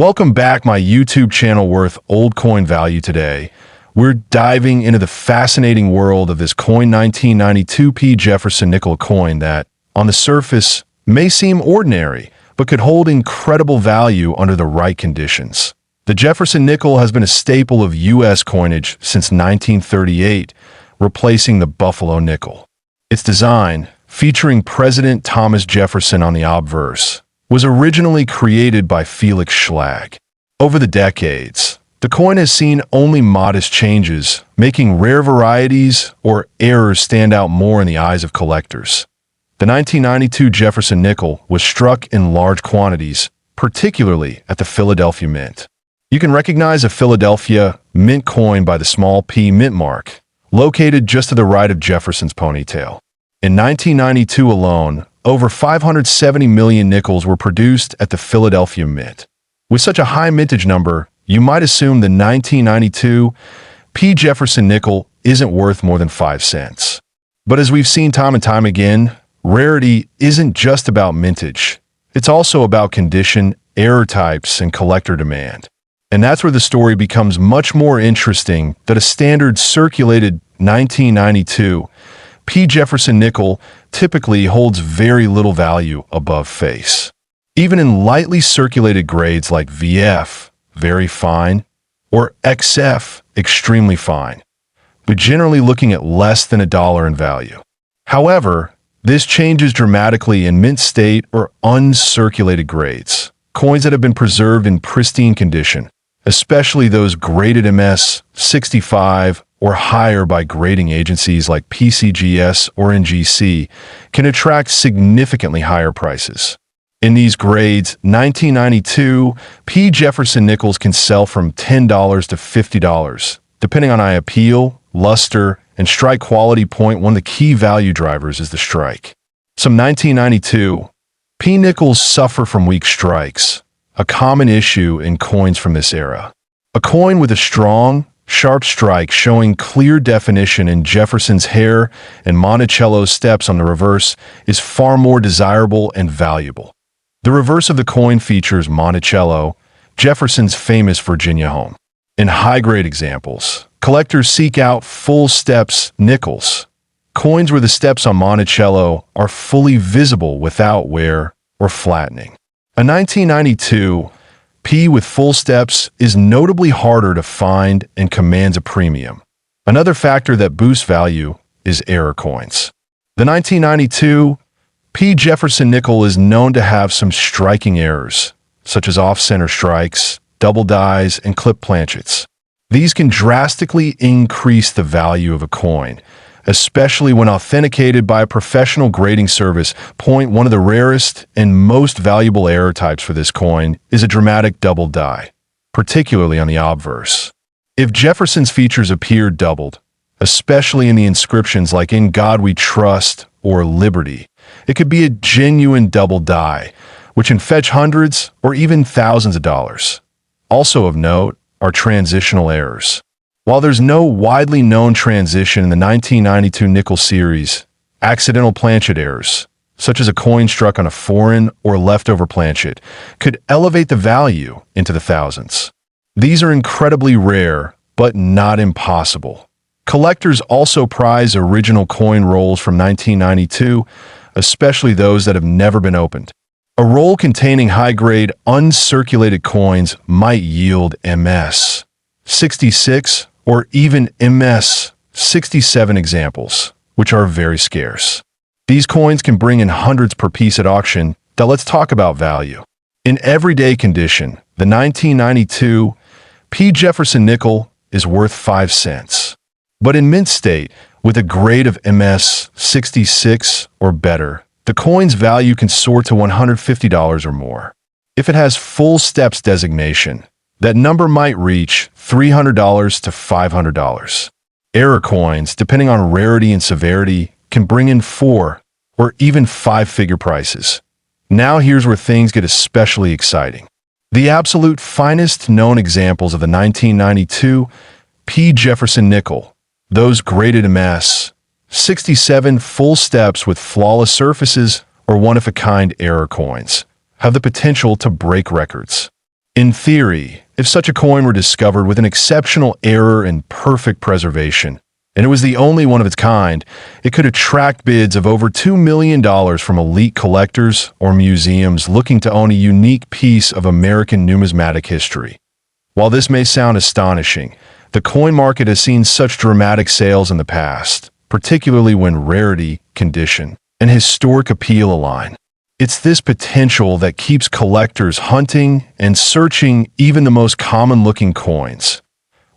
Welcome back, my YouTube channel worth old coin value. Today, we're diving into the fascinating world of this coin 1992 P. Jefferson nickel coin that, on the surface, may seem ordinary, but could hold incredible value under the right conditions. The Jefferson nickel has been a staple of U.S. coinage since 1938, replacing the Buffalo nickel. Its design, featuring President Thomas Jefferson on the obverse, was originally created by Felix Schlag. Over the decades, the coin has seen only modest changes, making rare varieties or errors stand out more in the eyes of collectors. The 1992 Jefferson nickel was struck in large quantities, particularly at the Philadelphia Mint. You can recognize a Philadelphia Mint coin by the small P mint mark, located just to the right of Jefferson's ponytail. In 1992 alone, over 570 million nickels were produced at the Philadelphia Mint. With such a high mintage number, you might assume the 1992 P. Jefferson nickel isn't worth more than 5 cents. But as we've seen time and time again, rarity isn't just about mintage. It's also about condition, error types, and collector demand. And that's where the story becomes much more interesting than a standard circulated 1992 P. Jefferson nickel typically holds very little value above face. Even in lightly circulated grades like VF, very fine, or XF, extremely fine, we're generally looking at less than $1 in value. However, this changes dramatically in mint state or uncirculated grades, coins that have been preserved in pristine condition, especially those graded MS 65 or higher by grading agencies like PCGS or NGC, can attract significantly higher prices. In these grades, 1992 P. Jefferson nickels can sell from $10 to $50, depending on eye appeal, luster, and strike quality. Point one, the key value drivers is the strike. Some 1992 P. nickels suffer from weak strikes, a common issue in coins from this era. A coin with a strong, sharp strike showing clear definition in Jefferson's hair and Monticello's steps on the reverse is far more desirable and valuable. The reverse of the coin features Monticello, Jefferson's famous Virginia home. In high-grade examples, collectors seek out full steps nickels, coins where the steps on Monticello are fully visible without wear or flattening. A 1992 P with full steps is notably harder to find and commands a premium. Another factor that boosts value is error coins. The 1992 P. Jefferson nickel is known to have some striking errors, such as off-center strikes, double dies, and clip planchets. These can drastically increase the value of a coin, especially when authenticated by a professional grading service. Point one, of the rarest and most valuable error types for this coin is a dramatic double die, particularly on the obverse. If Jefferson's features appear doubled, especially in the inscriptions like "In God We Trust" or "Liberty," it could be a genuine double die, which can fetch hundreds or even thousands of dollars. Also of note are transitional errors. While there's no widely known transition in the 1992 nickel series, accidental planchet errors, such as a coin struck on a foreign or leftover planchet, could elevate the value into the thousands. These are incredibly rare, but not impossible. Collectors also prize original coin rolls from 1992, especially those that have never been opened. A roll containing high-grade, uncirculated coins might yield MS 66 or even MS 67 examples, which are very scarce. These coins can bring in hundreds per piece at auction. Now let's talk about value. In everyday condition, the 1992 P. Jefferson nickel is worth 5 cents. But in mint state, with a grade of MS 66 or better, the coin's value can soar to $150 or more. If it has full steps designation, that number might reach $300 to $500. Error coins, depending on rarity and severity, can bring in 4 or even 5-figure prices. Now here's where things get especially exciting. The absolute finest known examples of the 1992 P. Jefferson nickel, those graded MS 67 full steps with flawless surfaces or one-of-a-kind error coins, have the potential to break records. In theory, if such a coin were discovered with an exceptional error and perfect preservation, and it was the only one of its kind, it could attract bids of over $2 million from elite collectors or museums looking to own a unique piece of American numismatic history. While this may sound astonishing, the coin market has seen such dramatic sales in the past, particularly when rarity, condition, and historic appeal align. It's this potential that keeps collectors hunting and searching even the most common-looking coins.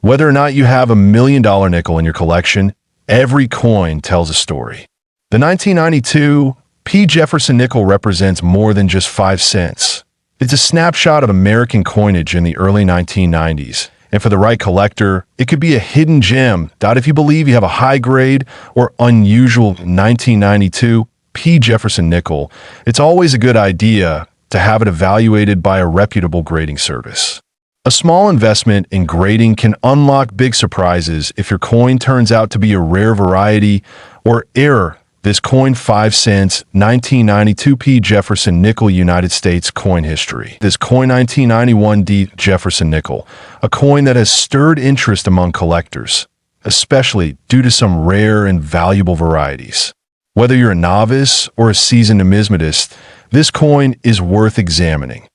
Whether or not you have a $1 million nickel in your collection, every coin tells a story. The 1992 P. Jefferson nickel represents more than just 5 cents. It's a snapshot of American coinage in the early 1990s, and for the right collector, it could be a hidden gem that if you believe you have a high-grade or unusual 1992 P. Jefferson nickel, it's always a good idea to have it evaluated by a reputable grading service. A small investment in grading can unlock big surprises if your coin turns out to be a rare variety or error. This coin 5 cents 1992 P. Jefferson nickel United States coin history. This coin 1991 D. Jefferson nickel, a coin that has stirred interest among collectors, especially due to some rare and valuable varieties. Whether you're a novice or a seasoned numismatist, this coin is worth examining.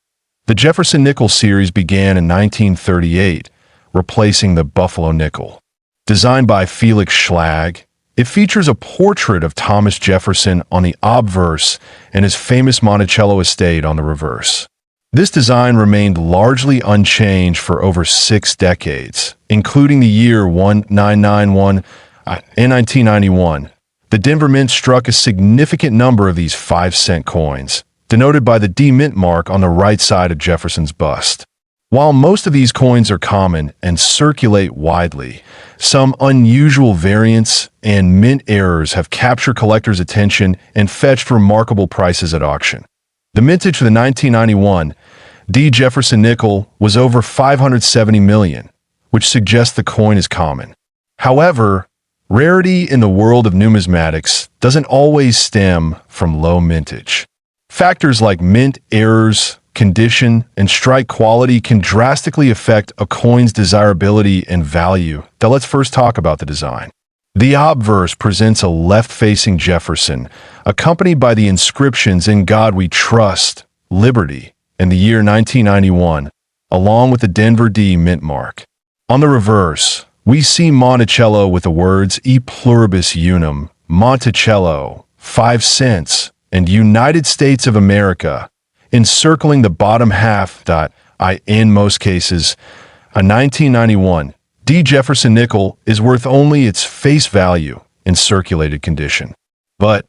The Jefferson nickel series began in 1938, replacing the Buffalo nickel. Designed by Felix Schlag, it features a portrait of Thomas Jefferson on the obverse and his famous Monticello estate on the reverse. This design remained largely unchanged for over 6 decades, including the year 1991 in 1991. The Denver Mint struck a significant number of these 5-cent coins, denoted by the D Mint mark on the right side of Jefferson's bust. While most of these coins are common and circulate widely, some unusual variants and mint errors have captured collectors' attention and fetched remarkable prices at auction. The mintage for the 1991 D. Jefferson nickel was over $570 million, which suggests the coin is common. However, rarity in the world of numismatics doesn't always stem from low mintage. Factors like mint errors, condition, and strike quality can drastically affect a coin's desirability and value. Now let's first talk about the design. The obverse presents a left-facing Jefferson, accompanied by the inscriptions "In God We Trust," "Liberty," and the year 1991, along with the Denver D Mint mark. On the reverse, we see Monticello with the words "E pluribus unum," Monticello, 5 cents, and United States of America, encircling the bottom half. In most cases, a 1991 D. Jefferson nickel is worth only its face value in circulated condition. But,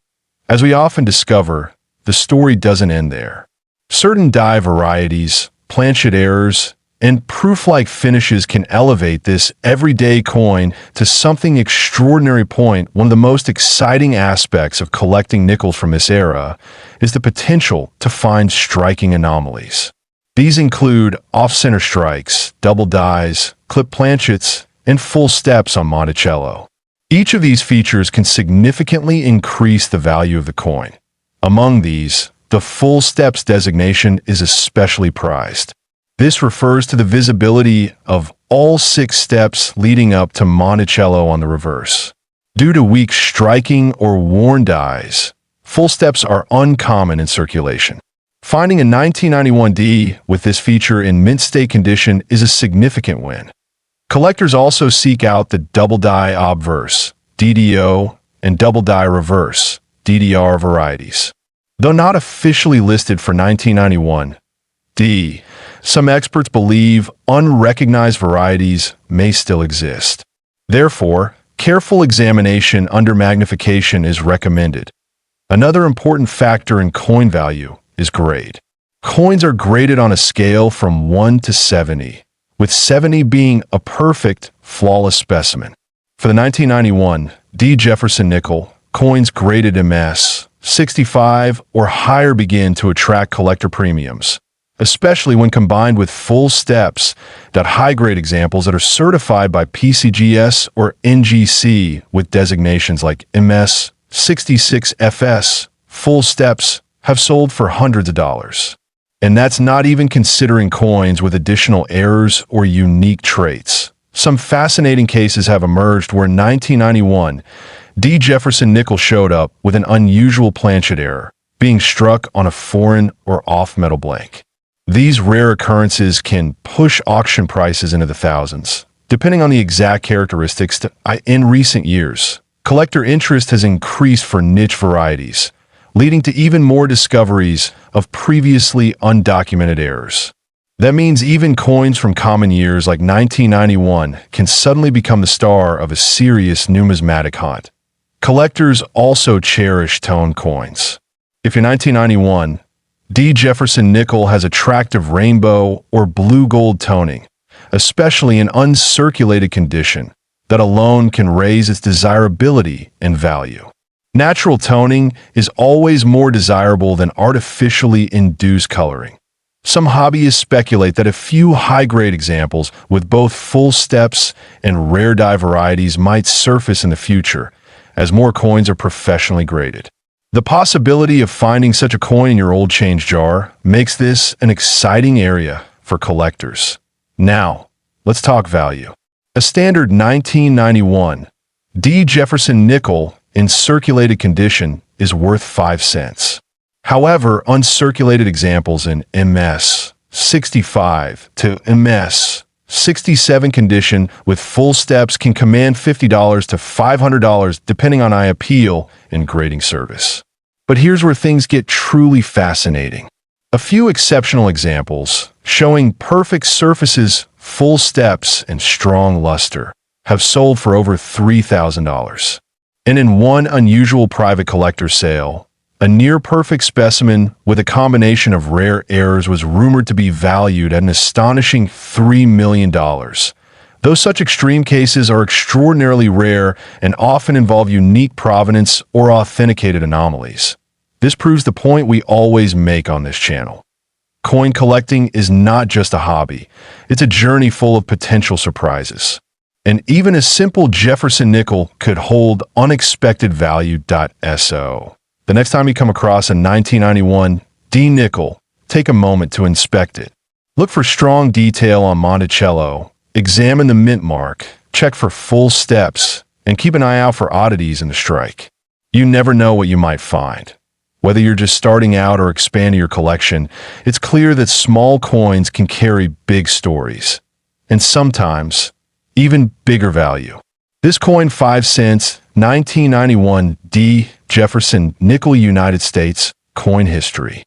as we often discover, the story doesn't end there. Certain die varieties, planchet errors, and proof-like finishes can elevate this everyday coin to something extraordinary. One of the most exciting aspects of collecting nickels from this era is the potential to find striking anomalies. These include off-center strikes, double dies, clip planchets, and full steps on Monticello. Each of these features can significantly increase the value of the coin. Among these, the full steps designation is especially prized. This refers to the visibility of all 6 steps leading up to Monticello on the reverse. Due to weak striking or worn dies, full steps are uncommon in circulation. Finding a 1991 D with this feature in mint state condition is a significant win. Collectors also seek out the double die obverse, DDO, and double die reverse, DDR varieties. Though not officially listed for 1991 D, some experts believe unrecognized varieties may still exist. Therefore, careful examination under magnification is recommended. Another important factor in coin value is grade. Coins are graded on a scale from 1 to 70, with 70 being a perfect, flawless specimen. For the 1991 D. Jefferson nickel, coins graded MS 65 or higher begin to attract collector premiums, especially when combined with full steps. High-grade examples that are certified by PCGS or NGC with designations like MS 66 FS full steps have sold for hundreds of dollars. And that's not even considering coins with additional errors or unique traits. Some fascinating cases have emerged where in 1991, D. Jefferson nickel showed up with an unusual planchet error, being struck on a foreign or off-metal blank. These rare occurrences can push auction prices into the thousands, depending on the exact characteristics. In recent years, collector interest has increased for niche varieties, leading to even more discoveries of previously undocumented errors. That means even coins from common years like 1991 can suddenly become the star of a serious numismatic hunt. Collectors also cherish tone coins. If your 1991 D. Jefferson nickel has attractive rainbow or blue gold toning, especially in uncirculated condition, that alone can raise its desirability and value. Natural toning is always more desirable than artificially induced coloring. Some hobbyists speculate that a few high-grade examples with both full steps and rare dye varieties might surface in the future as more coins are professionally graded. The possibility of finding such a coin in your old change jar makes this an exciting area for collectors. Now, let's talk value. A standard 1991 D. Jefferson nickel in circulated condition is worth 5 cents. However, uncirculated examples in MS 65 to MS 67 condition with full steps can command $50 to $500 depending on eye appeal and grading service. But here's where things get truly fascinating. A few exceptional examples showing perfect surfaces, full steps, and strong luster have sold for over $3,000. And in one unusual private collector sale, a near-perfect specimen with a combination of rare errors was rumored to be valued at an astonishing $3 million. Though such extreme cases are extraordinarily rare and often involve unique provenance or authenticated anomalies, this proves the point we always make on this channel. Coin collecting is not just a hobby, it's a journey full of potential surprises. And even a simple Jefferson nickel could hold unexpected value. So, the next time you come across a 1991 D nickel, take a moment to inspect it. Look for strong detail on Monticello, examine the mint mark, check for full steps, and keep an eye out for oddities in the strike. You never know what you might find. Whether you're just starting out or expanding your collection, it's clear that small coins can carry big stories, and sometimes even bigger value. This coin 5 cents, 1991 D. Jefferson nickel United States coin history.